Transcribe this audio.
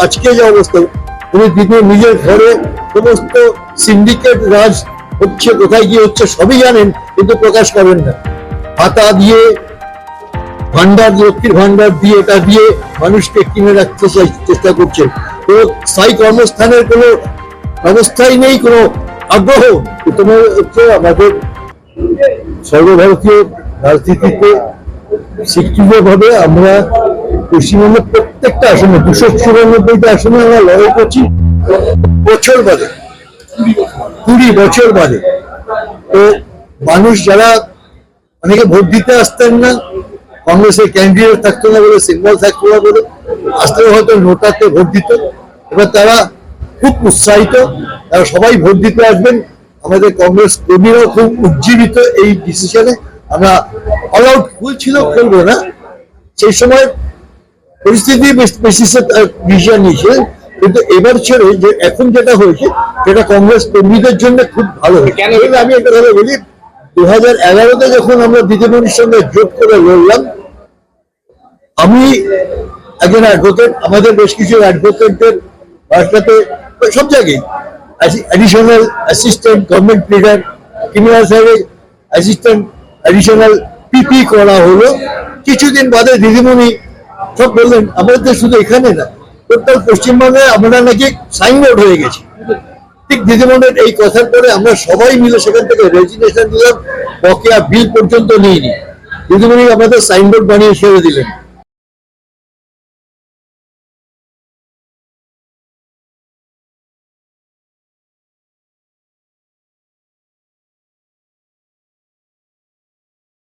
আজকে যে অবস্থা, উনি নিজের ঘরে সমস্ত সিন্ডিকেট রাজ হচ্ছে, কোথায় কি হচ্ছে সবই জানেন, কিন্তু প্রকাশ করেন না। ভাতা দিয়ে, ভান্ডার, লক্ষ্মীর ভান্ডার দিয়ে, এটা দিয়ে মানুষকে কিনে রাখতে চেষ্টা করছেন। তো স্থায়ী কর্মস্থানের কোনো ব্যবস্থাই নেই, কোনো আগ্রহ। তোমার হচ্ছে আমাদের সর্বভারতীয় রাজনীতিতে শিক্ষিতভাবে আমরা পশ্চিমবঙ্গের প্রত্যেকটা আসনে 294টা আসনে আমরা লড়াই করছি বছর বাদে, 20 বছর বাদে। তো মানুষ যারা অনেকে ভোট দিতে আসতেন না, কংগ্রেসের ক্যান্ডিডেট থাকতো না বলে, সিম্বল থাকতো না বলে, আসতে হয়তো নোটাতে ভোট দিত। এবার তারা খুব উৎসাহিত, তারা সবাই ভোট দিতে আসবেন। আমাদের কংগ্রেস কর্মীরাও খুব উজ্জীবিত এই ডিসিশনে। আমরা অল আউট ছিল, খেলবো না, সেই সময় পরিস্থিতি বেসিসে ডিসিশন নিয়েছিলেন। কিন্তু এবার ছেড়ে যে এখন যেটা হয়েছে, সেটা কংগ্রেস কর্মীদের জন্য খুব ভালো হয়েছে। আমি একটা কথা বলি, 2011-তে যখন আমরা দিদিমণির সঙ্গে জোট করে লড়লাম, আমি একজন অ্যাডভোকেট, আমাদের বেশ কিছু অ্যাডভোকেটদের ভারসাতে সব জায়গায় additional assistant government leader, criminal সাহেবের অ্যাসিস্ট্যান্ট অ্যাডিশনাল পিপি করা হলো। কিছুদিন বাদে দিদিমণি সব বললেন, আমাদের শুধু এখানে না, টোটাল পশ্চিমবঙ্গে আমরা নাকি সাইনবোর্ড হয়ে গেছি। ঠিক দিদিমণির এই কথার পরে আমরা সবাই মিলে সেখান থেকে রেজিগনেশন দিলাম, বকেয়া বিল পর্যন্ত নিইনি। দিদিমণি আমাদের সাইনবোর্ড বানিয়ে ছেড়ে দিলেন।